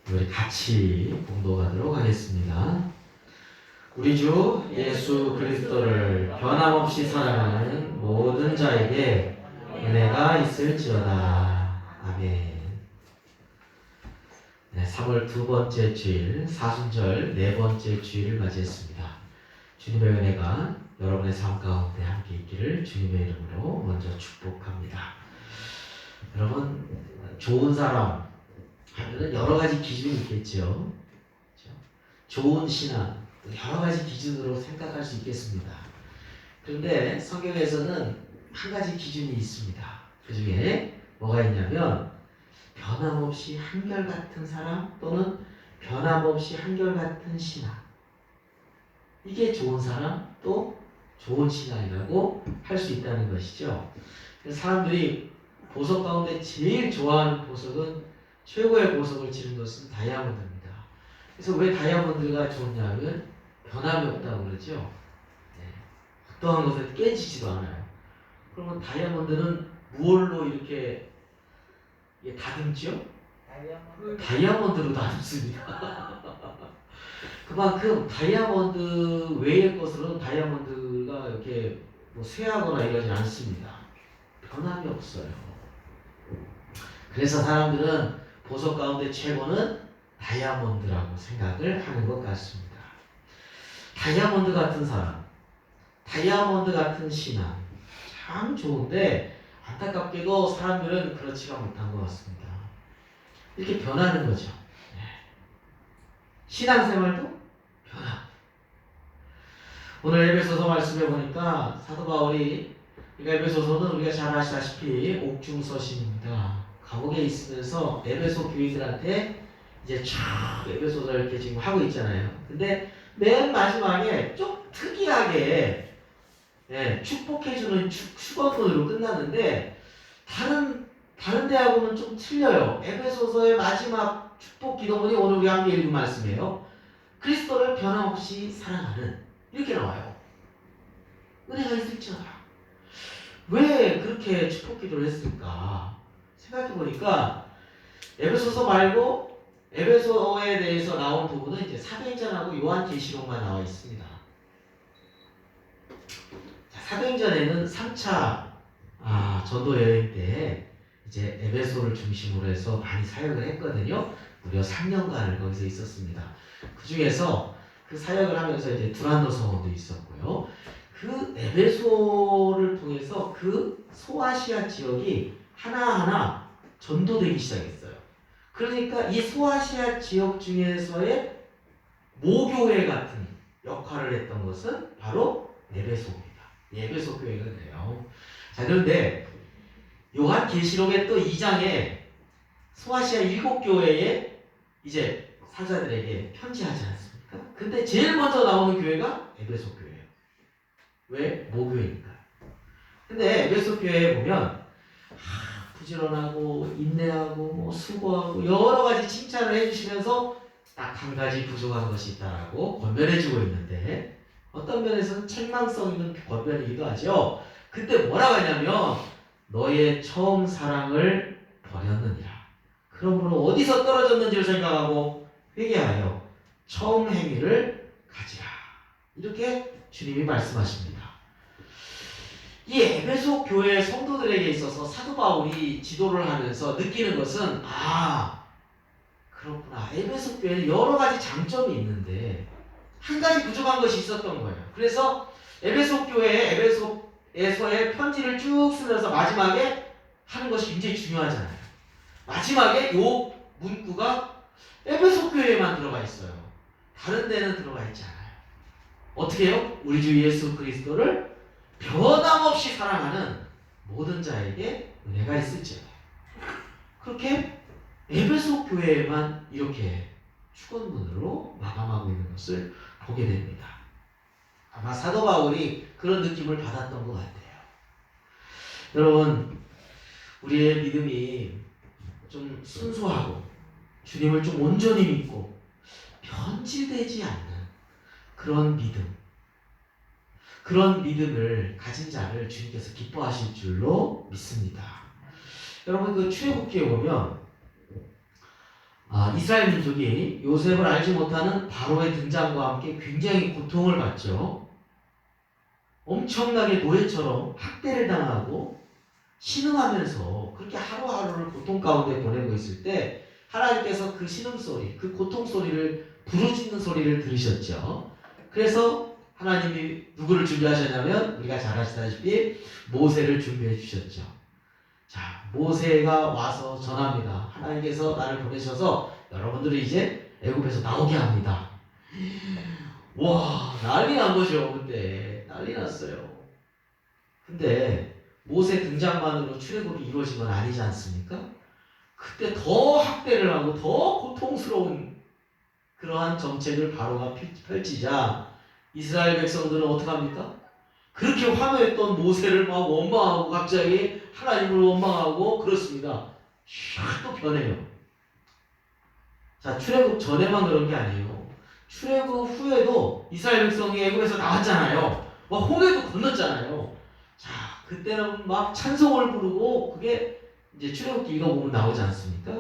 우리 같이 봉독하도록 하겠습니다. 우리 주 예수 그리스도를 변함없이 사랑하는 모든 자에게 은혜가 있을지어다. 아멘. 네, 3월 두 번째 주일, 사순절 네 번째 주일을 맞이했습니다. 주님의 은혜가 여러분의 삶 가운데 함께 있기를 주님의 이름으로 먼저 축복합니다. 여러분, 좋은 사람 하면은 여러 가지 기준이 있겠죠. 그렇죠? 좋은 신앙, 여러 가지 기준으로 생각할 수 있겠습니다. 그런데 성경에서는 한 가지 기준이 있습니다. 그 중에 뭐가 있냐면 변함없이 한결같은 사람 또는 변함없이 한결같은 신앙. 이게 좋은 사람 또 좋은 신앙이라고 할 수 있다는 것이죠. 사람들이 보석 가운데 제일 좋아하는 보석은 최고의 보석을 지른 것은 다이아몬드입니다. 그래서 왜 다이아몬드가 좋냐면 변함이 없다고 그러죠. 네. 어떠한 것에 깨지지도 않아요. 그러면 다이아몬드는 무얼로 이렇게 다듬죠? 다이아몬드로 다듬습니다. 그만큼 다이아몬드 외의 것으로는 다이아몬드가 이렇게 뭐 쇠하거나 이러지 않습니다. 변함이 없어요. 그래서 사람들은 보석 가운데 최고는 다이아몬드라고 생각을 하는 것 같습니다. 다이아몬드 같은 사람, 다이아몬드 같은 신앙, 참 좋은데 안타깝게도 사람들은 그렇지가 못한 것 같습니다. 이렇게 변하는 거죠. 신앙생활도 변화. 오늘 에베소서 말씀해 보니까 사도 바울이, 그러니까 에베소서는 우리가 잘 아시다시피 옥중서신입니다. 감옥에 있으면서 에베소 교인들한테 이제 쫙 에베소서를 이렇게 지금 하고 있잖아요. 근데 맨 마지막에 좀 특이하게 축복해주는 축원문으로 끝나는데 다른 대하고는 좀 틀려요. 에베소서의 마지막 축복 기도문이 오늘 우리 함께 읽은 말씀이에요. 그리스도를 변함없이 사랑하는, 이렇게 나와요. 은혜가 있을지어다. 왜 그렇게 축복 기도를 했을까? 생각해보니까 에베소서 말고 에베소에 대해서 나온 부분은 이제 사도행전하고 요한계시록만 나와 있습니다. 자, 사도행전에는 3차 전도 여행 때 이제 에베소를 중심으로 해서 많이 사역을 했거든요. 무려 3년간을 거기서 있었습니다. 그 중에서 그 사역을 하면서 이제 두란노 성원도 있었고요. 그 에베소를 통해서 그 소아시아 지역이 하나하나 전도되기 시작했어요. 그러니까 이 소아시아 지역 중에서의 모교회 같은 역할을 했던 것은 바로 에베소입니다. 에베소 교회가 돼요. 자, 그런데 요한계시록의 또 2장에 소아시아 7교회에 이제 사자들에게 편지하지 않습니까? 근데 제일 먼저 나오는 교회가 에베소 교회예요. 왜? 모교회니까. 근데 에베소 교회에 보면 부지런하고 인내하고 뭐 수고하고 여러 가지 칭찬을 해주시면서 딱 한 가지 부족한 것이 있다라고 권면해주고 있는데, 어떤 면에서는 책망성 있는 권면이기도 하죠. 그때 뭐라고 하냐면 너의 처음 사랑을 버렸느니라. 그러므로 어디서 떨어졌는지를 생각하고 회개하여 처음 행위를 가지라. 이렇게 주님이 말씀하십니다. 이 에베소 교회 성도들에게 있어서 사도 바울이 지도를 하면서 느끼는 것은 그렇구나. 에베소 교회는 여러 가지 장점이 있는데 한 가지 부족한 것이 있었던 거예요. 그래서 에베소 교회에 에베소에서의 편지를 쭉 쓰면서 마지막에 하는 것이 굉장히 중요하잖아요. 마지막에 요 문구가 에베소 교회에만 들어가 있어요. 다른 데는 들어가 있지 않아요. 어떻게 해요? 우리 주 예수 그리스도를 변함없이 사랑하는 모든 자에게 은혜가 있을지어다. 그렇게 에베소 교회에만 이렇게 축원문으로 마감하고 있는 것을 보게 됩니다. 아마 사도 바울이 그런 느낌을 받았던 것 같아요. 여러분, 우리의 믿음이 좀 순수하고 주님을 좀 온전히 믿고 변질되지 않는 그런 믿음, 그런 믿음을 가진 자를 주님께서 기뻐하실 줄로 믿습니다. 여러분, 그 출애굽기에 보면 이스라엘 민족이 요셉을 알지 못하는 바로의 등장과 함께 굉장히 고통을 받죠. 엄청나게 노예처럼 학대를 당하고 신음하면서 그렇게 하루하루를 고통 가운데 보내고 있을 때 하나님께서 그 신음소리, 그 고통소리를 부르짖는 소리를 들으셨죠. 그래서 하나님이 누구를 준비하셨냐면 우리가 잘 아시다시피 모세를 준비해 주셨죠. 자, 모세가 와서 전합니다. 하나님께서 나를 보내셔서 여러분들을 이제 애굽에서 나오게 합니다. 와, 난리 난 거죠. 그때 난리 났어요. 근데 모세 등장만으로 출애굽이 이루어진 건 아니지 않습니까? 그때 더 학대를 하고 더 고통스러운 그러한 정책을 바로가 펼치자 이스라엘 백성들은 어떡합니까? 그렇게 환호했던 모세를 막 원망하고 갑자기 하나님을 원망하고 그렇습니다. 샥 또 변해요. 자, 출애굽 전에만 그런 게 아니에요. 출애굽 후에도 이스라엘 백성이 애굽에서 나왔잖아요. 막 홍해도 건넜잖아요. 자, 그때는 막 찬송을 부르고 그게 이제 출애굽기 읽어보면 나오지 않습니까?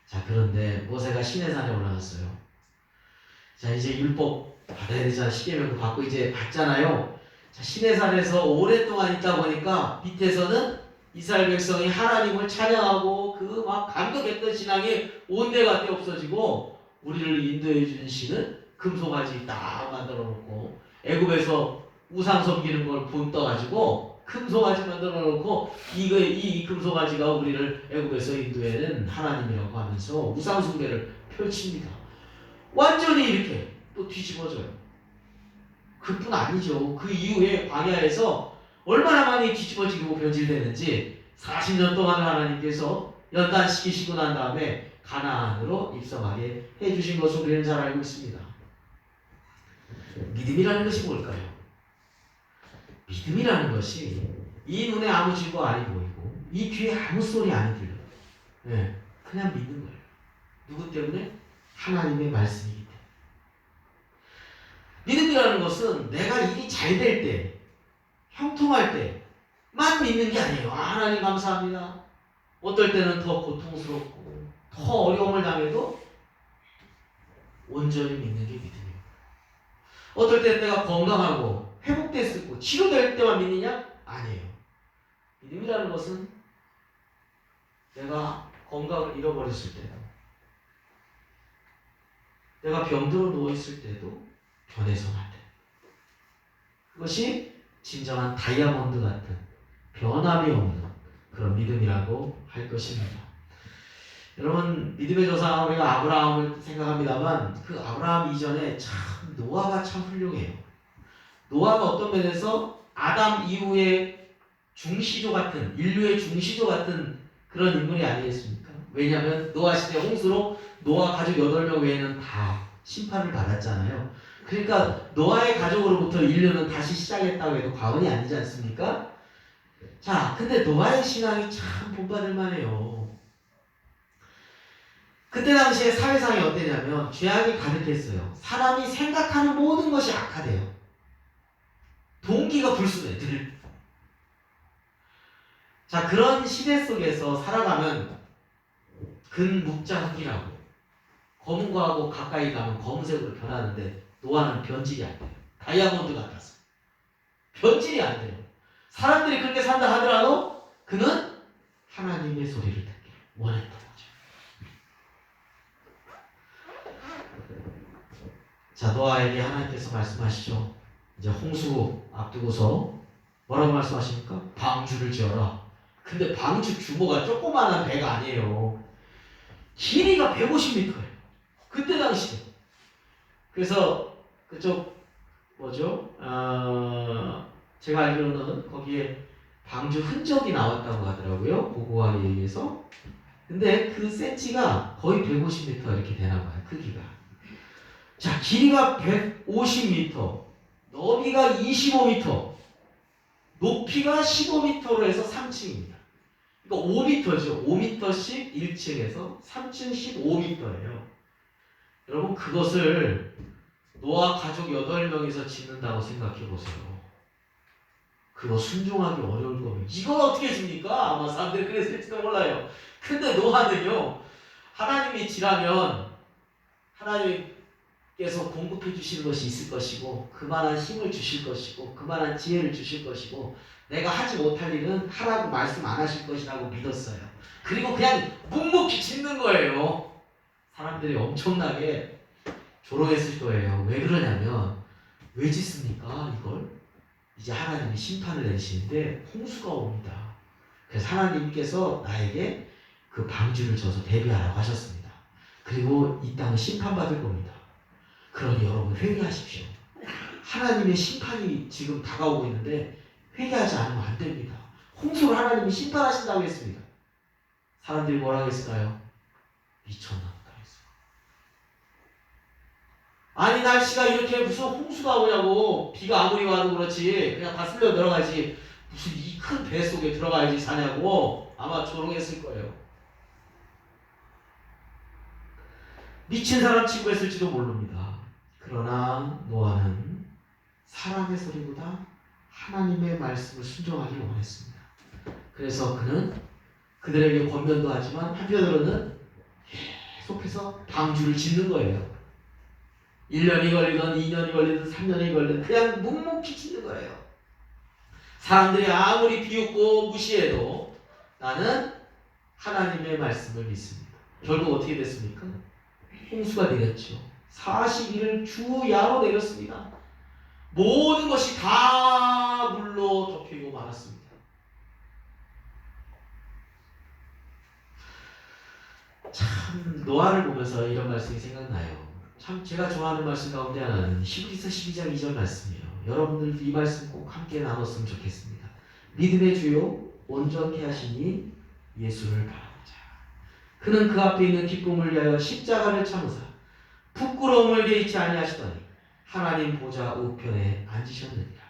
자, 그런데 모세가 시내산에 올라갔어요. 자, 이제 율법 받아야 되잖아. 십계명도 받고 이제 받잖아요. 자, 시내산에서 오랫동안 있다 보니까 밑에서는 이스라엘 백성이 하나님을 찬양하고 그 막 감격했던 신앙이 온데간데 없어지고 우리를 인도해 준 신은 금송아지 딱 만들어 놓고 애굽에서 우상 섬기는 걸 본 떠가지고 금송아지 만들어 놓고 이 금송아지가 우리를 애굽에서 인도해낸 하나님이라고 하면서 우상 숭배를 펼칩니다. 완전히 이렇게 또 뒤집어져요. 그뿐 아니죠. 그 이후에 광야에서 얼마나 많이 뒤집어지고 변질되는지 40년 동안 하나님께서 연단시키시고 난 다음에 가나안으로 입성하게 해주신 것을 우리는 잘 알고 있습니다. 믿음이라는 것이 뭘까요? 믿음이라는 것이 이 눈에 아무 증거 아니 보이고 이 귀에 아무 소리 아니 들려요. 네, 그냥 믿는 거예요. 누구 때문에? 하나님의 말씀이기 때문에. 믿음이라는 것은 내가 일이 잘 될 때, 형통할 때만 믿는 게 아니에요. 하나님 감사합니다. 어떨 때는 더 고통스럽고 더 어려움을 당해도 온전히 믿는 게 믿음이에요. 어떨 때 내가 건강하고 회복됐을 때 치료될 때만 믿느냐? 아니에요. 믿음이라는 것은 내가 건강을 잃어버렸을 때도, 내가 병들어 누워있을 때도 변해서는 안 돼. 그것이 진정한 다이아몬드 같은 변함이 없는 그런 믿음이라고 할 것입니다. 여러분, 믿음의 조상 우리가 아브라함을 생각합니다만 그 아브라함 이전에 참 노아가 참 훌륭해요. 노아가 어떤 면에서 아담 이후의 중시조 같은, 인류의 중시조 같은 그런 인물이 아니겠습니까? 왜냐하면 노아 시대 홍수로 노아 가족 8명 외에는 다 심판을 받았잖아요. 그러니까 노아의 가족으로부터 인류는 다시 시작했다고 해도 과언이 아니지 않습니까? 자, 근데 노아의 신앙이 참 본받을 만해요. 그때 당시에 사회상이 어땠냐면 죄악이 가득했어요. 사람이 생각하는 모든 것이 악하대요. 동기가 불순해 늘. 자, 그런 시대 속에서 살아가면 근묵자흑이라고 검은 거하고 가까이 가면 검은색으로 변하는데 노아는 변질이 안 돼요. 다이아몬드 같았어. 변질이 안 돼요. 사람들이 그렇게 산다 하더라도 그는 하나님의 소리를 듣기를 원했던 거죠. 자, 노아에게 하나님께서 말씀하시죠. 이제 홍수 앞두고서 뭐라고 말씀하십니까? 방주를 지어라. 근데 방주 규모가 조그마한 배가 아니에요. 길이가 150m예요. 그때 당시에. 그래서 그쪽 뭐죠? 제가 알기로는 거기에 방주 흔적이 나왔다고 하더라고요. 고고학에 의해서. 근데 그 센치가 거의 150m 이렇게 되나 봐요. 크기가. 자, 길이가 150m, 너비가 25m, 높이가 15m로 해서 3층입니다. 그러니까 5m죠. 5m씩 1층에서 3층 15m예요. 여러분, 그것을 노아 가족 8명이서 짓는다고 생각해 보세요. 그거 순종하기 어려울 거면 이걸 어떻게 짓니까? 아마 사람들이 그랬을지도 몰라요. 근데 노아는요, 하나님이 지라면 하나님께서 공급해 주시는 것이 있을 것이고 그만한 힘을 주실 것이고 그만한 지혜를 주실 것이고 내가 하지 못할 일은 하라고 말씀 안 하실 것이라고 믿었어요. 그리고 그냥 묵묵히 짓는 거예요. 사람들이 엄청나게 조롱했을 거예요. 왜 그러냐면 왜 짓습니까 이걸? 이제 하나님이 심판을 내리시는데 홍수가 옵니다. 그래서 하나님께서 나에게 그 방주를 져서 대비하라고 하셨습니다. 그리고 이 땅은 심판받을 겁니다. 그러니 여러분 회개하십시오. 하나님의 심판이 지금 다가오고 있는데 회개하지 않으면 안 됩니다. 홍수를 하나님이 심판하신다고 했습니다. 사람들이 뭐라고 했을까요? 미쳤나 보다 했어요. 아니 날씨가 이렇게 무슨 홍수가 오냐고. 비가 아무리 와도 그렇지 그냥 다 쓸려 들어가지 무슨 이 큰 배 속에 들어가야지 사냐고 아마 조롱했을 거예요. 미친 사람 취급했을지도 모릅니다. 그러나 노아는 사람의 소리보다 하나님의 말씀을 순종하기를 원했습니다. 그래서 그는 그들에게 권면도 하지만 한편으로는 계속해서 방주를 짓는 거예요. 1년이 걸리든 2년이 걸리든 3년이 걸리든 그냥 묵묵히 짓는 거예요. 사람들이 아무리 비웃고 무시해도 나는 하나님의 말씀을 믿습니다. 결국 어떻게 됐습니까? 홍수가 내렸죠. 40일을 주야로 내렸습니다. 모든 것이 다 물로 덮이고 말았습니다. 참 노아를 보면서 이런 말씀이 생각나요. 참 제가 좋아하는 말씀 가운데 하나는 히브리서 12장 2절 말씀이에요. 여러분들 이 말씀 꼭 함께 나눴으면 좋겠습니다. 믿음의 주요 온전케 하시니 예수를 바라보자. 그는 그 앞에 있는 기쁨을 위하여 십자가를 참으사 부끄러움을 개의치 아니하시더니 하나님 보좌 우편에 앉으셨느니라.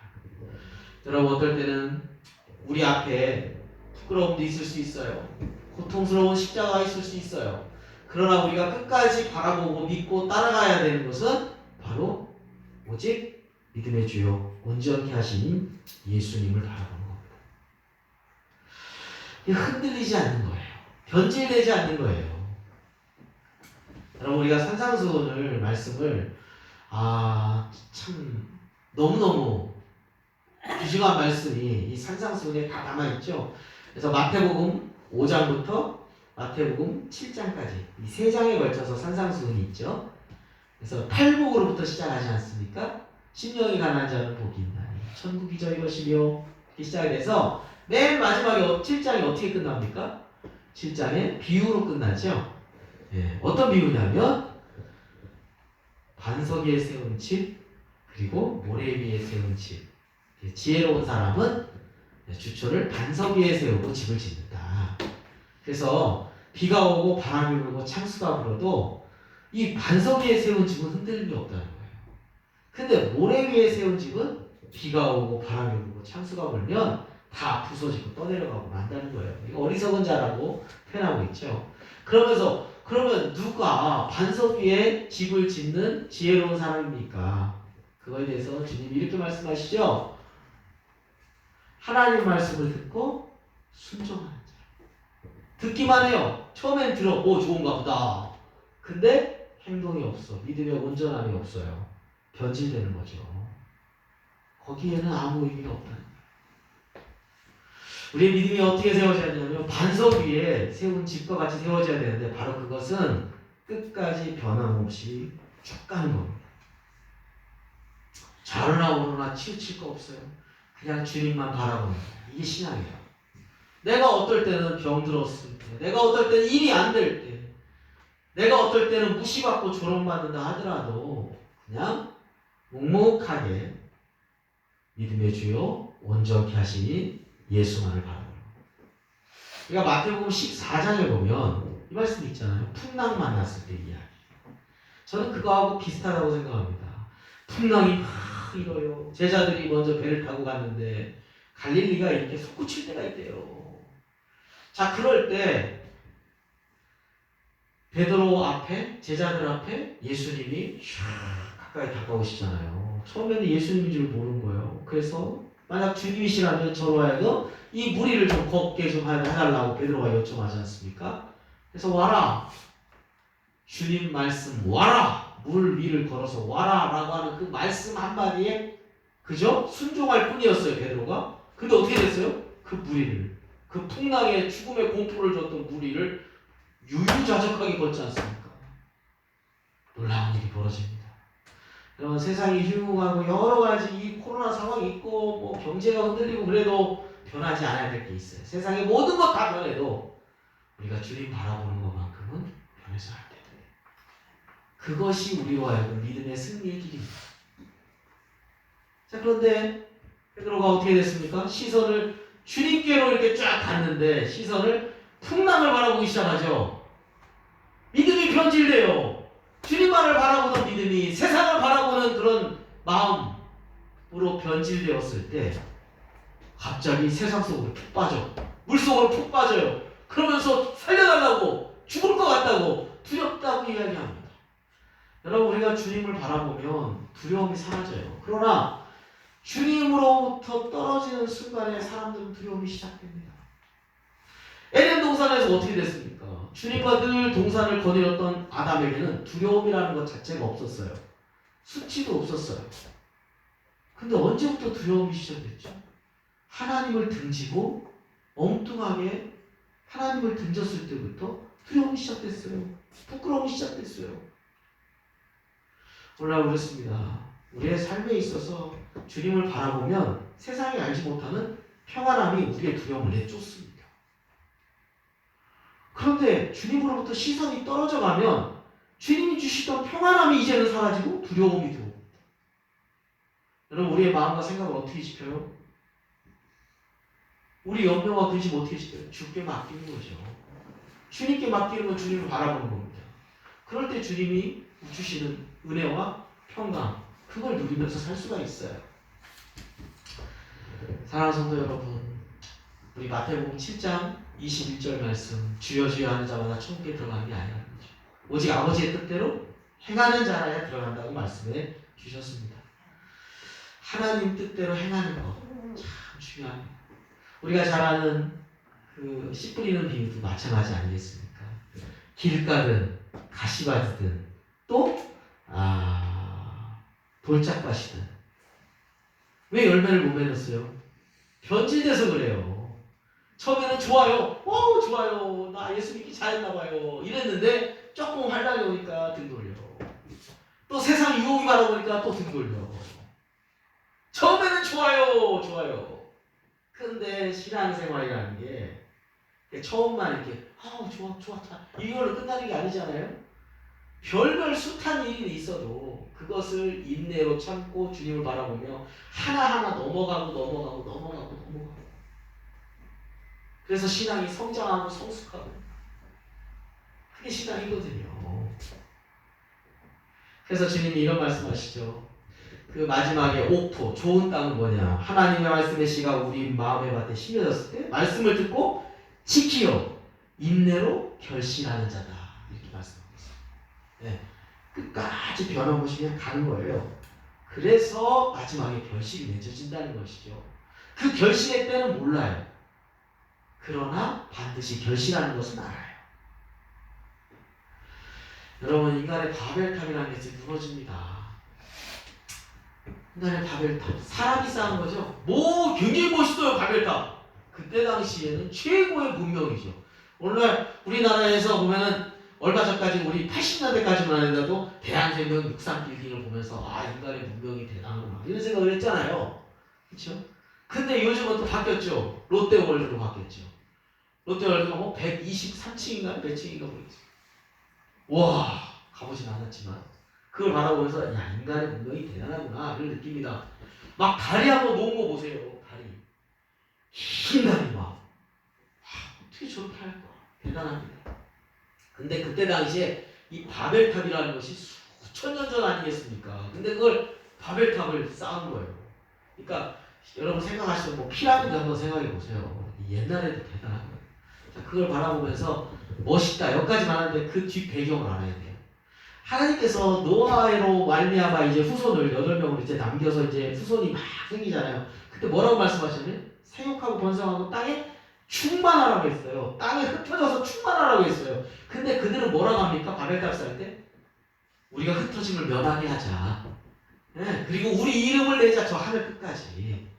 여러분 어떨 때는 우리 앞에 부끄러움도 있을 수 있어요. 고통스러운 십자가가 있을 수 있어요. 그러나 우리가 끝까지 바라보고 믿고 따라가야 되는 것은 바로 오직 믿음의 주요 온전케 하시는 예수님을 바라보는 겁니다. 흔들리지 않는 거예요. 변질되지 않는 거예요. 여러분 우리가 산상수훈을 말씀을 참 너무너무 귀중한 말씀이 이 산상수훈에 다 남아있죠. 그래서 마태복음 5장부터 마태복음 7장까지 이 3장에 걸쳐서 산상수훈이 있죠. 그래서 팔복으로부터 시작하지 않습니까? 심령이 가난한 자는 복이 있나니 천국이 저희 것이며 이렇게 시작이 돼서 맨 마지막에 7장이 어떻게 끝납니까? 7장에 비유로 끝나죠. 예, 어떤 비유냐면 반석 위에 세운 집 그리고 모래 위에 세운 집. 지혜로운 사람은 주초를 반석 위에 세우고 집을 짓는다. 그래서 비가 오고 바람이 불고 창수가 불어도 이 반석 위에 세운 집은 흔들림이 없다는 거예요. 근데 모래 위에 세운 집은 비가 오고 바람이 불고 창수가 불면 다 부서지고 떠내려가고 만다는 거예요. 이거 어리석은 자라고 표현하고 있죠. 그러면 누가 반석 위에 집을 짓는 지혜로운 사람입니까? 그거에 대해서 주님이 이렇게 말씀하시죠. 하나님 말씀을 듣고 순종하는 자. 듣기만 해요. 처음엔 들어, 좋은가 보다. 근데 행동이 없어. 믿음의 온전함이 없어요. 변질되는 거죠. 거기에는 아무 의미가 없다는 거예요. 우리의 믿음이 어떻게 세워져야 되냐면 반석 위에 세운 집과 같이 세워져야 되는데 바로 그것은 끝까지 변함없이 쭉 가는 겁니다. 좌로나 우로나 치우칠 거 없어요. 그냥 주님만 바라보는 거예요. 이게 신앙이에요. 내가 어떨 때는 병들었을 때, 내가 어떨 때는 일이 안 될 때, 내가 어떨 때는 무시받고 조롱받는다 하더라도 그냥 묵묵하게 믿음의 주요 온전케 하시니 예수만을 바라보는 거예요. 우리가 마태복음 14장에 보면 이 말씀이 있잖아요. 풍랑 만났을 때 이야기. 저는 그거하고 비슷하다고 생각합니다. 풍랑이 막 일어요. 제자들이 먼저 배를 타고 갔는데 갈릴리가 이렇게 솟구칠 때가 있대요. 자, 그럴 때 베드로 앞에, 제자들 앞에 예수님이 가까이 다가오시잖아요. 처음에는 예수님인 줄 모르는 거예요. 그래서 만약 주님이시라면 저로 하여금 이 무리를 좀 걷게 좀 해달라고 베드로가 요청하지 않습니까? 그래서 와라. 주님 말씀 와라, 물 위를 걸어서 와라 라고 하는 그 말씀 한마디에 그저 순종할 뿐이었어요, 베드로가. 근데 어떻게 됐어요? 그 무리를, 그 풍랑에 죽음의 공포를 줬던 무리를 유유자적하게 걷지 않습니까? 놀라운 일이 벌어집니다. 여러분, 세상이 흉흉하고 여러 가지 이 코로나 상황이 있고 뭐 경제가 흔들리고 그래도 변하지 않아야 될 게 있어요. 세상의 모든 것 다 변해도 우리가 주님 바라보는 것만큼은 변해서 안 돼요. 그것이 우리로 하여금 믿음의 승리의 길입니다. 자, 그런데 베드로가 어떻게 됐습니까? 시선을 주님께로 이렇게 쫙 갔는데 시선을 풍랑을 바라보기 시작하죠. 믿음이 변질돼요. 주님만을 바라보던 믿음이 세상을 바라보는 그런 마음으로 변질되었을 때 갑자기 세상 속으로 푹 빠져. 물속으로 푹 빠져요. 그러면서 살려달라고, 죽을 것 같다고, 두렵다고 이야기합니다. 여러분, 우리가 주님을 바라보면 두려움이 사라져요. 그러나 주님으로부터 떨어지는 순간에 사람들은 두려움이 시작됩니다. 에덴 동산에서 어떻게 됐습니까? 주님과 늘 동산을 거닐었던 아담에게는 두려움이라는 것 자체가 없었어요. 수치도 없었어요. 근데 언제부터 두려움이 시작됐죠? 하나님을 등지고 엉뚱하게 하나님을 등졌을 때부터 두려움이 시작됐어요. 부끄러움이 시작됐어요. 오늘 그렇습니다. 우리의 삶에 있어서 주님을 바라보면 세상이 알지 못하는 평안함이 우리의 두려움을 내쫓습니다. 그런데 주님으로부터 시선이 떨어져 가면 주님이 주시던 평안함이 이제는 사라지고 두려움이 들어옵니다. 여러분, 우리의 마음과 생각을 어떻게 지켜요? 우리 염려와 근심 어떻게 지켜요? 주께 맡기는 거죠. 주님께 맡기는 건 주님을 바라보는 겁니다. 그럴 때 주님이 주시는 은혜와 평강, 그걸 누리면서 살 수가 있어요. 사랑하는 성도 여러분, 우리 마태복음 7장 21절 말씀, 주여 주여 하는 자마다 천국에 들어가는 게 아니라는 거죠. 오직 아버지의 뜻대로 행하는 자라야 들어간다고 말씀해 주셨습니다. 하나님 뜻대로 행하는 것 참 중요합니다. 우리가 잘 아는 그 씨 뿌리는 비유도 마찬가지 아니겠습니까? 길가든 가시밭이든 또 돌짝밭이든 왜 열매를 못 맺었어요? 변질돼서 그래요. 처음에는 좋아요. 좋아요. 나 예수 믿기 잘했나봐요. 이랬는데 조금 활락이 오니까 등 돌려. 또 세상 유혹이 많아보니까 또 등 돌려. 처음에는 좋아요. 근데 신앙생활이라는 게 처음만 이렇게 좋아 이걸로 끝나는 게 아니잖아요. 별별 숱한 일이 있어도 그것을 인내로 참고 주님을 바라보며 하나하나 넘어가고 그래서 신앙이 성장하고 성숙하고 그게 신앙이거든요. 그래서 주님이 이런 말씀하시죠. 그 마지막에 옥토, 좋은 땅은 뭐냐? 하나님의 말씀의 씨가 우리 마음의 밭에 심겨졌을 때 말씀을 듣고 지키어 인내로 결실하는 자다. 이렇게 말씀하고 있어요. 네. 끝까지 변함없이 그냥 가는 거예요. 그래서 마지막에 결실이 맺어진다는 것이죠. 그 결실의 때는 몰라요. 그러나 반드시 결실하는 것은 알아요. 여러분, 인간의 바벨탑이라는 게 이제 무너집니다. 인간의 바벨탑, 사람이 쌓은 거죠. 굉장히 멋있어요, 바벨탑. 그때 당시에는 최고의 문명이죠. 오늘날 우리나라에서 보면은 얼마 전까지 우리 80년대까지만 해도 대한생명 63빌딩을 보면서 인간의 문명이 대단하구나 이런 생각을 했잖아요. 그렇죠? 근데 요즘은 또 바뀌었죠. 롯데월드로 바뀌었죠. 롯데월드가 123층인가 몇 층인가 모르겠어요. 와, 가보진 않았지만 그걸 바라보면서 인간의 문명이 대단하구나 이런 느낌이다. 막 다리 한번 놓은 거 보세요. 다리 흰 다리 어떻게 저렇게 할까? 대단합니다. 근데 그때 당시에 이 바벨탑이라는 것이 수천 년 전 아니겠습니까? 근데 그걸 바벨탑을 쌓은 거예요. 그러니까 여러분 생각하시면 피라미드 한번 생각해 보세요. 옛날에도 대단한 거예요. 자, 그걸 바라보면서 멋있다 여기까지 말하는데 그 뒷 배경을 알아야 돼요. 하나님께서 노아로 말미암아 이제 후손을 8명을 이제 남겨서 이제 후손이 막 생기잖아요. 그때 뭐라고 말씀하셨냐면 생육하고 번성하고 땅에 충만하라고 했어요. 땅에 흩어져서 충만하라고 했어요. 근데 근데 그들은 뭐라고 합니까? 바벨탑 살 때? 우리가 흩어짐을 면하게 하자. 네, 그리고 우리 이름을 내자. 저 하늘 끝까지.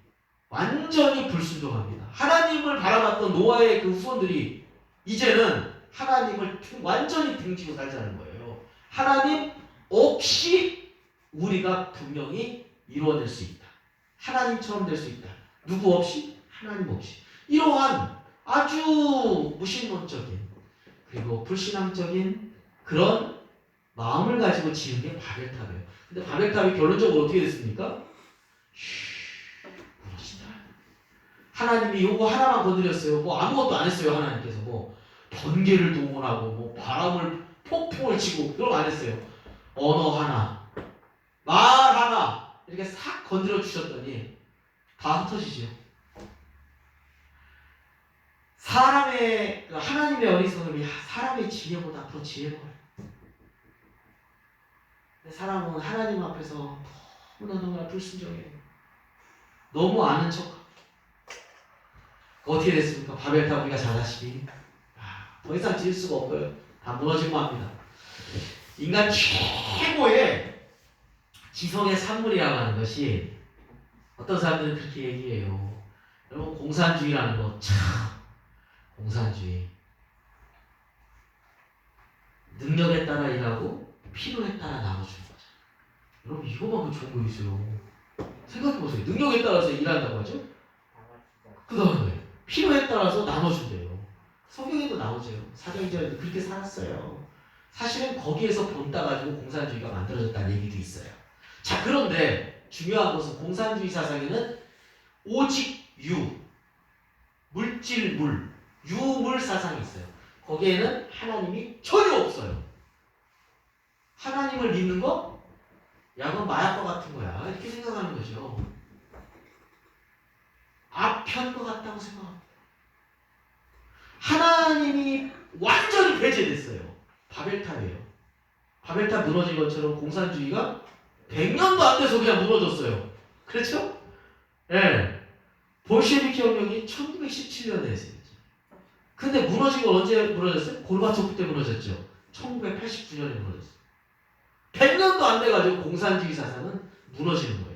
완전히 불순종합니다. 하나님을 바라봤던 노아의 그 후손들이 이제는 하나님을 완전히 등지고 살자는 거예요. 하나님 없이 우리가 분명히 이루어낼 수 있다. 하나님처럼 될 수 있다. 누구 없이? 하나님 없이. 이러한 아주 무신론적인 그리고 불신앙적인 그런 마음을 가지고 지은 게 바벨탑이에요. 근데 바벨탑이 결론적으로 어떻게 됐습니까? 무너진다. 하나님이 요거 하나만 건드렸어요. 뭐 아무것도 안 했어요. 하나님께서 뭐 번개를 동원하고 뭐 바람을 폭풍을 치고 그런 거 안 했어요. 언어 하나, 말 하나 이렇게 싹 건드려 주셨더니 다 흩어지죠. 사람의 하나님의 어리석음이 사람의 지혜보다 더 지혜로워요. 사람은 하나님 앞에서 너무나 불순종해요. 너무 아는 척. 어떻게 됐습니까? 바벨탑 우리가 잘하시니 더 이상 지을 수가 없어요. 다 무너지고 합니다. 인간 최고의 지성의 산물이라고 하는 것이 어떤 사람들은 그렇게 얘기해요. 여러분 공산주의라는 거 참 공산주의. 능력에 따라 일하고 필요에 따라 나눠주는 거죠. 여러분 이거만 좋은 거 있어요. 생각해보세요. 능력에 따라서 일한다고 하죠? 그 다음에 필요에 따라서 나눠준대요. 성경에도 나오죠. 사도행전에도 그렇게 살았어요. 사실은 거기에서 본 따가지고 공산주의가 만들어졌다는 얘기도 있어요. 자, 그런데 중요한 것은 공산주의 사상에는 오직 물질, 유물 사상이 있어요. 거기에는 하나님이 전혀 없어요. 하나님을 믿는 거? 약은 마약과 같은 거야. 이렇게 생각하는 거죠. 아편과 같다고 생각합니다. 하나님이 완전히 배제됐어요. 바벨탑이에요. 바벨탑 무너진 것처럼 공산주의가 100년도 안 돼서 그냥 무너졌어요. 그렇죠? 예. 네. 볼셰비키 혁명이 1917년에 했어요. 근데 무너진 건 언제 무너졌어요? 고르바초프 때 무너졌죠. 1989년에 무너졌어요. 100년도 안 돼가지고 공산주의 사상은 무너지는 거예요.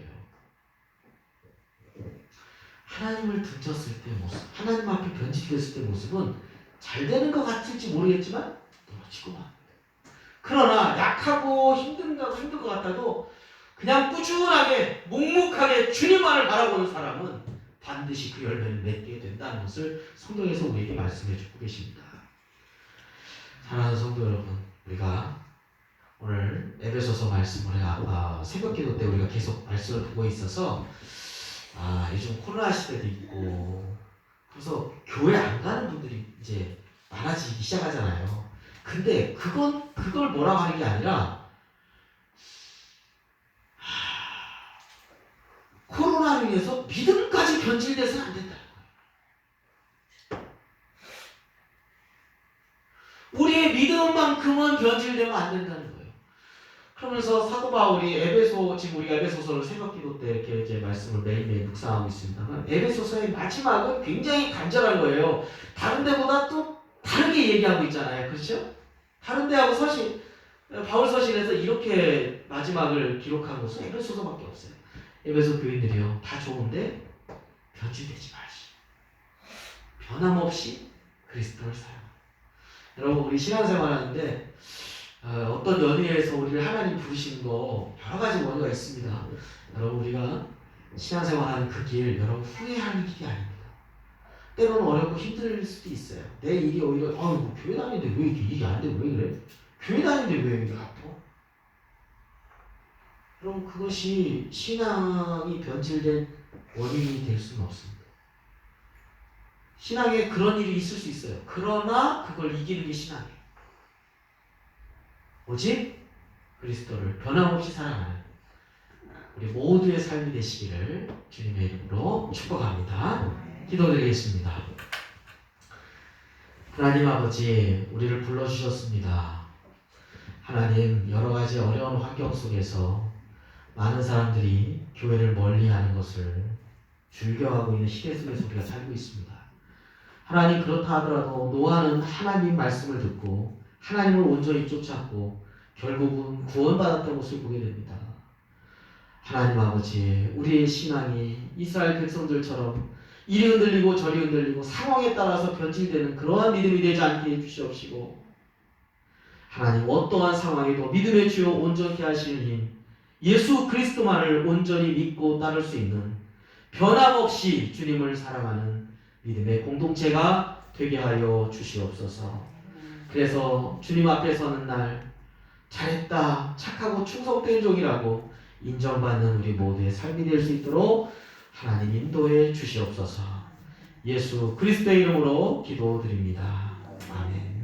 하나님을 등졌을 때 모습, 하나님 앞에 변질됐을 때 모습은 잘 되는 것 같을지 모르겠지만 무너지고 맙니다. 그러나 약하고 힘든 것 같아도 그냥 꾸준하게 묵묵하게 주님만을 바라보는 사람은 반드시 그 열매를 맺게 된다는 것을 성경에서 우리에게 말씀해 주고 계십니다. 사랑하는 성도 여러분, 우리가 오늘 에베소서 말씀을 새벽기도 때 우리가 계속 말씀을 보고 있어서 요즘 코로나 시대도 있고 그래서 교회 안 가는 분들이 이제 많아지기 시작하잖아요. 근데 그걸 뭐라고 하는 게 아니라 코로나로 인해서 믿음까지 변질돼서는 안 된다는 거예요. 우리의 믿음만큼은 변질되면 안 된다는 거예요. 그러면서 사도 바울이 지금 우리가 에베소서를 새벽기도 때 이렇게 이제 말씀을 매일매일 묵상하고 있습니다만 에베소서의 마지막은 굉장히 간절한 거예요. 다른 데보다 또 다르게 얘기하고 있잖아요. 그렇죠? 다른 데하고 바울 서신에서 이렇게 마지막을 기록한 곳은 에베소서밖에 없어요. 에베소 교인들이요, 다 좋은데 변질되지 마시고 변함없이 그리스도를 사랑합니다. 여러분 우리 신앙생활 하는데 어떤 연회에서 우리를 하나님 부르시는 거 여러 가지 원리가 있습니다. 여러분 우리가 신앙생활하는 그 길 여러분 후회하는 길이 아닙니다. 때로는 어렵고 힘들 수도 있어요. 내 일이 오히려 뭐 교회 다니는데 왜 이렇게 일이 안 돼? 왜 그래? 교회 다니는데 왜 이렇게 아파? 그럼 그것이 신앙이 변질된 원인이 될 수는 없습니다. 신앙에 그런 일이 있을 수 있어요. 그러나 그걸 이기는 게 신앙이에요. 오직 그리스도를 변함없이 사랑하는 우리 모두의 삶이 되시기를 주님의 이름으로 축복합니다. 기도드리겠습니다. 하나님 아버지, 우리를 불러주셨습니다. 하나님, 여러 가지 어려운 환경 속에서 많은 사람들이 교회를 멀리하는 것을 즐겨하고 있는 시대 속에서 우리가 살고 있습니다. 하나님, 그렇다 하더라도 노아는 하나님 말씀을 듣고 하나님을 온전히 쫓았고 결국은 구원받았던 것을 보게 됩니다. 하나님 아버지, 우리의 신앙이 이스라엘 백성들처럼 이리 흔들리고 저리 흔들리고 상황에 따라서 변질되는 그러한 믿음이 되지 않게 해주시옵시고, 하나님 어떠한 상황에도 믿음의 주요 온전케 하시는 힘, 예수 그리스도만을 온전히 믿고 따를 수 있는 변함없이 주님을 사랑하는 믿음의 공동체가 되게 하여 주시옵소서. 그래서 주님 앞에 서는 날 잘했다, 착하고 충성된 종이라고 인정받는 우리 모두의 삶이 될 수 있도록 하나님 인도해 주시옵소서. 예수 그리스도의 이름으로 기도드립니다. 아멘.